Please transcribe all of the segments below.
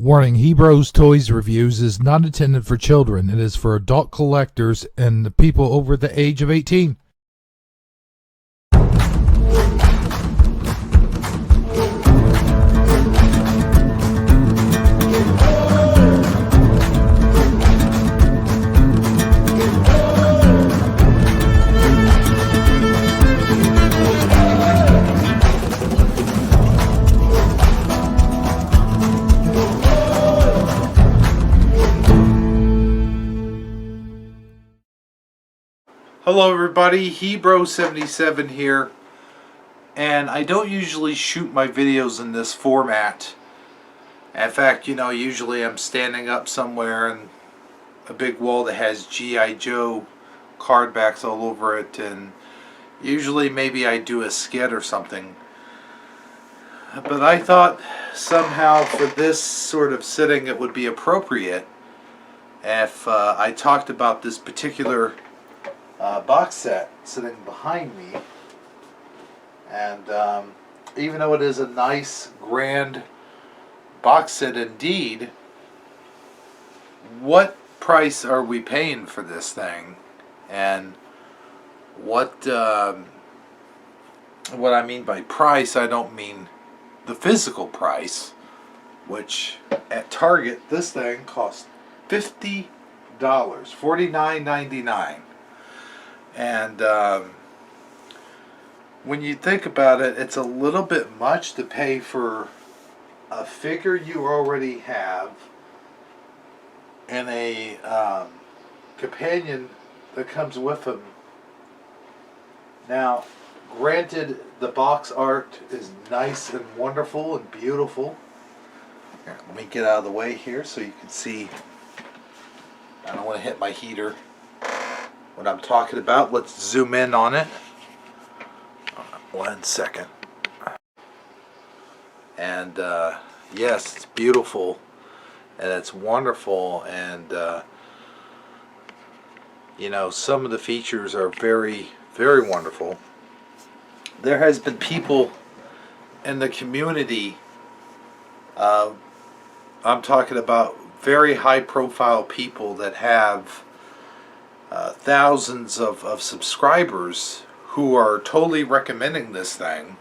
Warning, Hebrews Toys Reviews is not intended for children. It is for adult collectors and people over the age of 18. Hello everybody, Hebrew77 here, and I don't usually shoot my videos in this format. In fact, usually I'm standing up somewhere in a big wall that has G.I. Joe card backs all over it, and usually maybe I do a skit or something. But I thought somehow for this sort of sitting it would be appropriate if I talked about this particular box set sitting behind me, and even though it is a nice grand box set indeed, what price are we paying for this thing? And what I mean by price, I don't mean the physical price, which at Target this thing costs $50, $49.99. And when you think about it, it's a little bit much to pay for a figure you already have and a companion that comes with them. Now, granted, the box art is nice and wonderful and beautiful. Here, let me get out of the way here so you can see. I don't want to hit my heater. What I'm talking about. Let's zoom in on it. 1 second. And yes, it's beautiful and it's wonderful, and some of the features are very, very wonderful. There has been people in the community, I'm talking about very high profile people that have thousands of subscribers who are totally recommending this thing,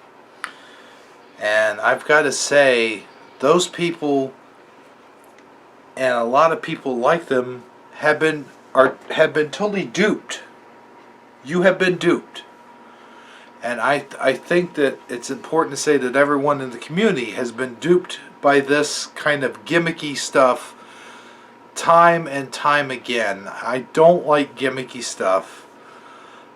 and I've got to say, those people and a lot of people like them have been totally duped. You have been duped, and I think that it's important to say that everyone in the community has been duped by this kind of gimmicky stuff time and time again. I don't like gimmicky stuff,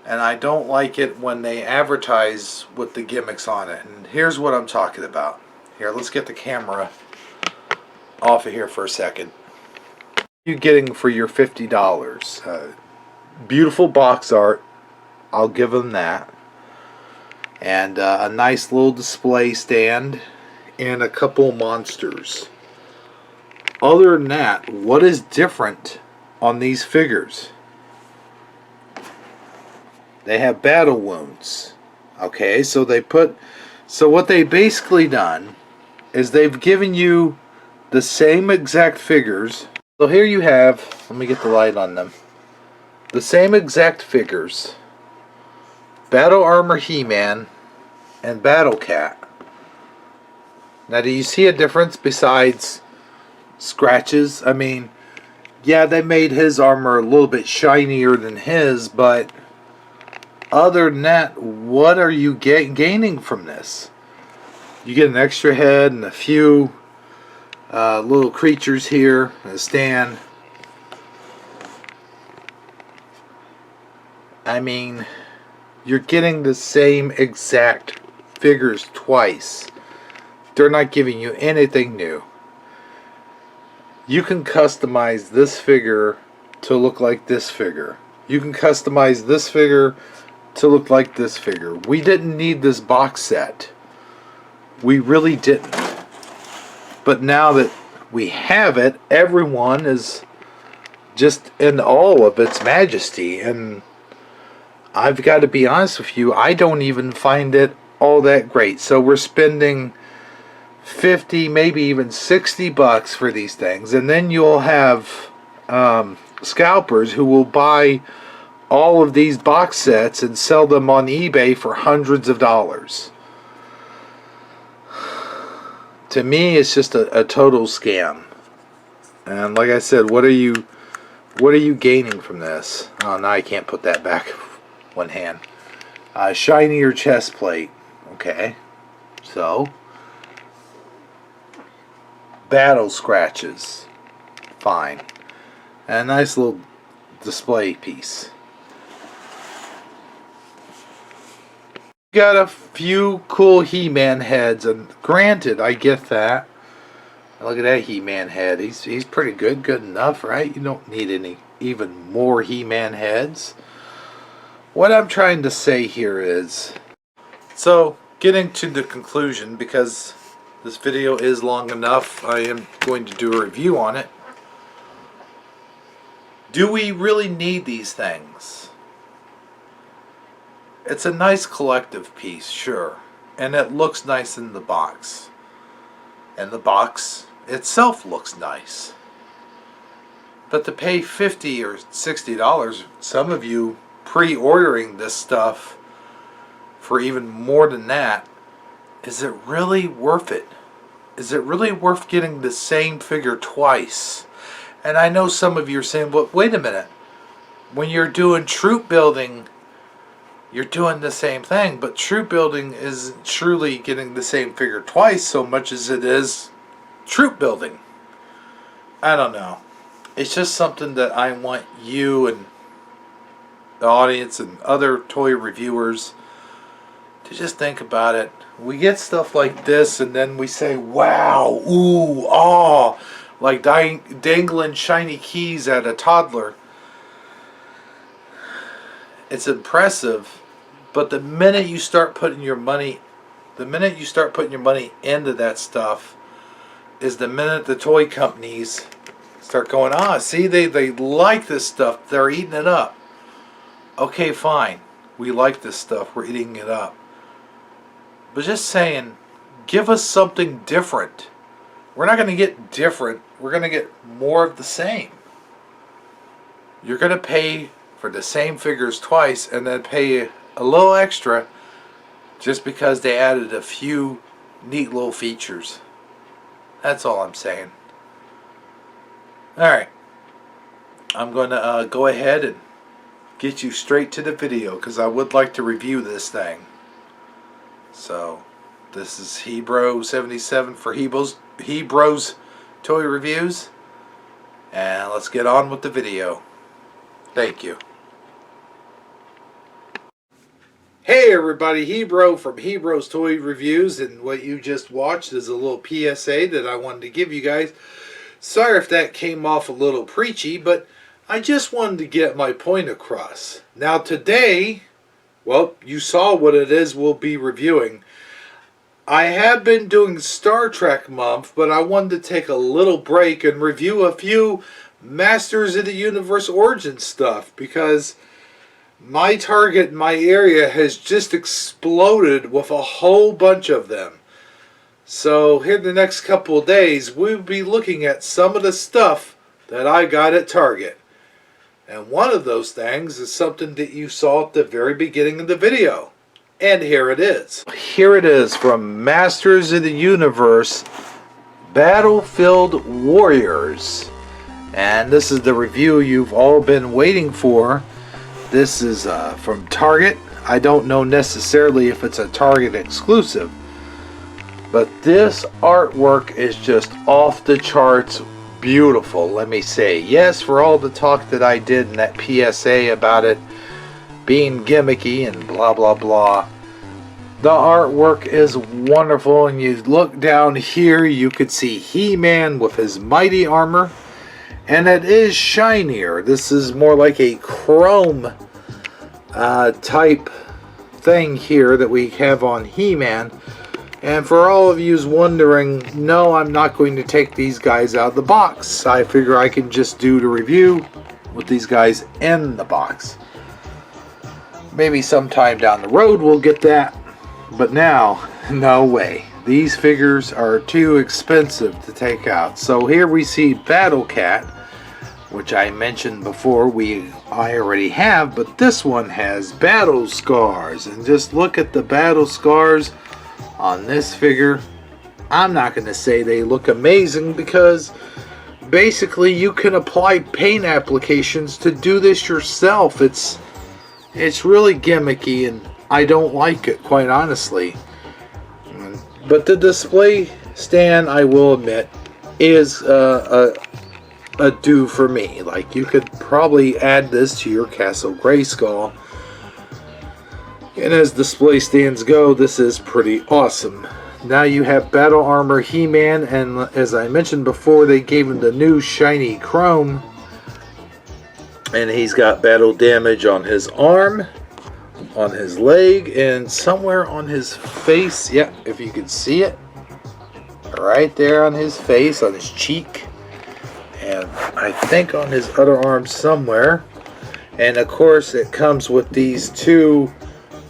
and I don't like it when they advertise with the gimmicks on it. And here's what I'm talking about. Here, let's get the camera off of here for a second. What are you getting for your $50? Beautiful box art, I'll give them that, and a nice little display stand and a couple monsters. Other than that, what is different on these figures? They have battle wounds. Okay, so what they basically done is they've given you the same exact figures. So here you have, let me get the light on them. The same exact figures. Battle Armor He-Man and Battle Cat. Now, do you see a difference besides scratches? I mean, yeah, they made his armor a little bit shinier than his, but other than that, what are you gaining from this? You get an extra head and a few little creatures here, a stand. I mean, you're getting the same exact figures twice. They're not giving you anything new. You can customize this figure to look like this figure. You can customize this figure to look like this figure. We didn't need this box set. We really didn't. But now that we have it, everyone is just in awe of its majesty. And I've got to be honest with you, I don't even find it all that great. So we're spending $50, maybe even $60 for these things, and then you'll have scalpers who will buy all of these box sets and sell them on eBay for hundreds of dollars. To me, it's just a total scam. And like I said, what are you gaining from this? Oh, now I can't put that back. One hand. Shinier chest plate. Okay. So, battle scratches. Fine. And a nice little display piece. Got a few cool He-Man heads, and granted, I get that. Look at that He-Man head. He's pretty good enough, right? You don't need any even more He-Man heads. What I'm trying to say here is, so getting to the conclusion, because this video is long enough, I am going to do a review on it. Do we really need these things? It's a nice collective piece, sure, and it looks nice in the box. And the box itself looks nice. But to pay $50 or $60, some of you pre-ordering this stuff for even more than that, is it really worth it? Is it really worth getting the same figure twice? And I know some of you are saying, but wait a minute. When you're doing troop building, you're doing the same thing, but troop building isn't truly getting the same figure twice so much as it is troop building. I don't know. It's just something that I want you and the audience and other toy reviewers to just think about it. We get stuff like this and then we say, wow, ooh, ah, like dangling shiny keys at a toddler. It's impressive. But the minute you start putting your money into that stuff is the minute the toy companies start going, see, they like this stuff, they're eating it up. Okay, fine, we like this stuff, we're eating it up. But just saying, give us something different. We're not going to get different, we're going to get more of the same. You're going to pay for the same figures twice and then pay a little extra just because they added a few neat little features. That's all I'm saying. Alright, I'm going to go ahead and get you straight to the video because I would like to review this thing. So this is Hebro77 for Hebro's Toy Reviews, and let's get on with the video. Thank you. Hey everybody, Hebro from Hebro's Toy Reviews, and what you just watched is a little PSA that I wanted to give you guys. Sorry if that came off a little preachy, but I just wanted to get my point across. Now today, well, you saw what it is we'll be reviewing. I have been doing Star Trek month, but I wanted to take a little break and review a few Masters of the Universe Origin stuff, because my target in my area has just exploded with a whole bunch of them. So here in the next couple of days, we'll be looking at some of the stuff that I got at Target. And one of those things is something that you saw at the very beginning of the video. And here it is. Here it is from Masters of the Universe Battlefield Warriors. And this is the review you've all been waiting for. This is from Target. I don't know necessarily if it's a Target exclusive, but this artwork is just off the charts beautiful, let me say. Yes, for all the talk that I did in that PSA about it being gimmicky and blah blah blah, the artwork is wonderful. And you look down here, you could see He-Man with his mighty armor. And it is shinier. This is more like a chrome type thing here that we have on He-Man. And for all of you wondering, no, I'm not going to take these guys out of the box. I figure I can just do the review with these guys in the box. Maybe sometime down the road we'll get that. But now, no way. These figures are too expensive to take out. So here we see Battle Cat, which I mentioned before I already have, but this one has battle scars. And just look at the battle scars on this figure. I'm not going to say they look amazing, because basically you can apply paint applications to do this yourself. It's really gimmicky, and I don't like it, quite honestly. But the display stand, I will admit, is a do for me. Like, you could probably add this to your Castle Grayskull. And as display stands go, this is pretty awesome. Now you have Battle Armor He-Man, and as I mentioned before, they gave him the new shiny chrome. And he's got battle damage on his arm, on his leg, and somewhere on his face. Yeah, if you can see it. Right there on his face, on his cheek. And I think on his other arm somewhere. And of course it comes with these two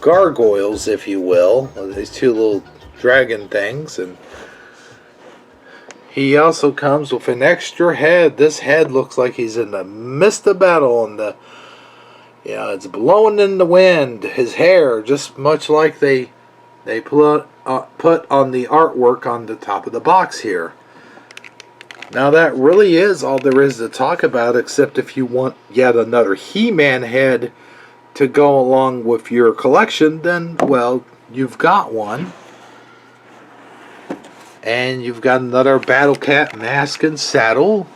gargoyles, if you will. These two little dragon things. And he also comes with an extra head. This head looks like he's in the midst of battle, and it's blowing in the wind. His hair, just much like they put on the artwork on the top of the box here. Now that really is all there is to talk about, except if you want yet another He-Man head to go along with your collection, then, well, you've got one. And you've got another Battle Cat mask and saddle.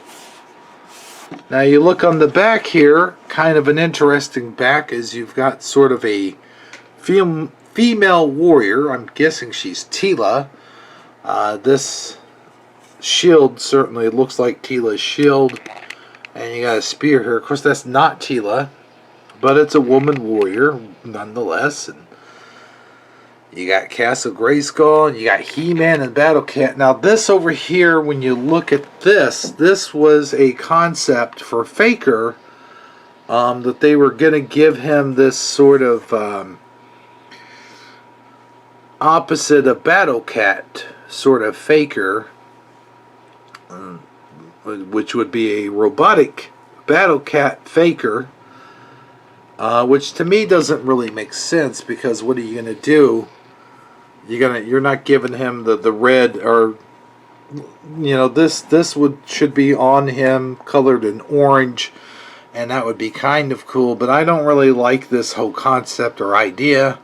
Now you look on the back here, kind of an interesting back, is you've got sort of a female warrior. I'm guessing she's Teela. This shield certainly looks like Teela's shield. And you got a spear here. Of course, that's not Teela, but it's a woman warrior nonetheless. And you got Castle Grayskull, and you got He-Man and Battle Cat. Now this over here, when you look at this was a concept for Faker, that they were going to give him this sort of opposite of Battle Cat sort of Faker, which would be a robotic Battle Cat Faker, which to me doesn't really make sense, because what are you going to do? You're not giving him the red, or this should be on him colored in orange, and that would be kind of cool, but I don't really like this whole concept or idea.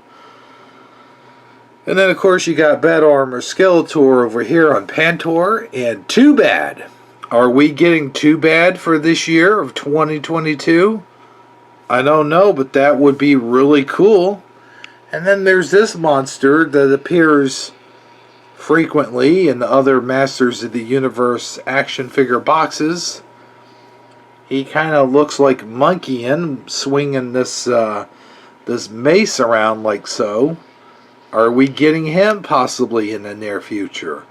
And then of course you got Battle Armor Skeletor over here on Pantor, and Too Bad. Are we getting Too Bad for this year of 2022? I don't know, but that would be really cool. And then there's this monster that appears frequently in the other Masters of the Universe action figure boxes. He kind of looks like monkeying, swinging this mace around like so. Are we getting him possibly in the near future?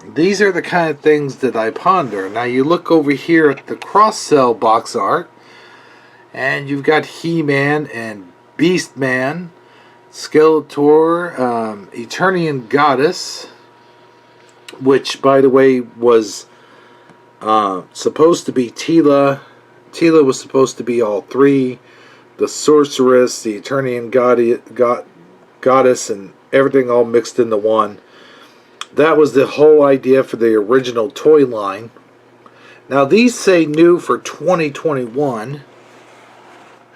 These are the kind of things that I ponder. Now you look over here at the cross-sell box art, and you've got He-Man and Beastman, Skeletor, Eternian Goddess, which, by the way, was supposed to be Teela. Teela was supposed to be all three: the Sorceress, the Eternian Goddess, and everything all mixed into one. That was the whole idea for the original toy line. Now these say new for 2021.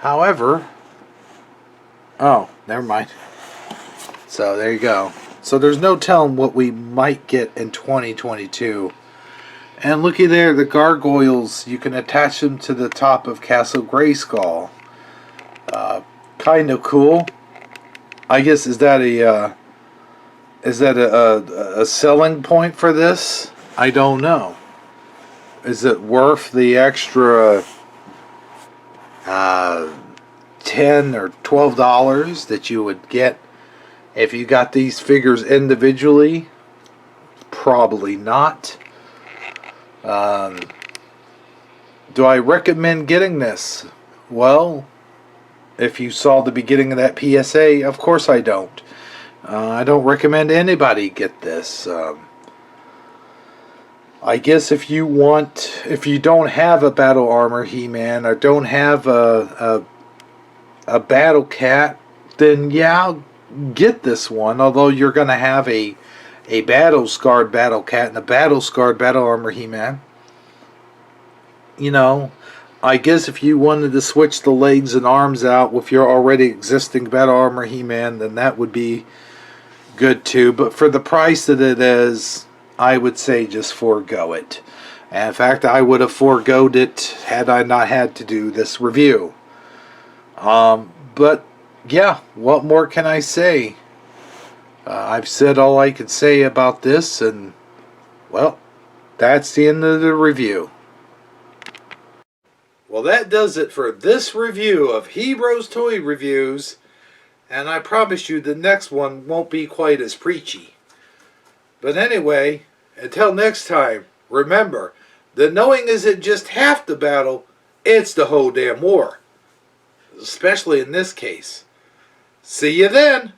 However, oh, never mind. So there you go. So there's no telling what we might get in 2022. And looky there, the gargoyles, you can attach them to the top of Castle Grayskull. Kind of cool. I guess, is that a selling point for this? I don't know. Is it worth the extra $10 or $12 that you would get if you got these figures individually? Probably not. Do I recommend getting this? Well, if you saw the beginning of that PSA, of course I don't. I don't recommend anybody get this. I guess if you don't have a battle armor He-Man or don't have a battle cat, then yeah, get this one. Although you're going to have a battle scarred battle cat and a battle scarred battle armor He-Man. You know, I guess if you wanted to switch the legs and arms out with your already existing battle armor He-Man, then that would be good too. But for the price that it is, I would say just forego it. And in fact, I would have foregoed it had I not had to do this review. But yeah, what more can I say? I've said all I could say about this, and well, that's the end of the review. Well, that does it for this review of Hebrews Toy Reviews, and I promise you the next one won't be quite as preachy. But anyway, until next time, remember, the knowing isn't just half the battle, it's the whole damn war. Especially in this case. See you then!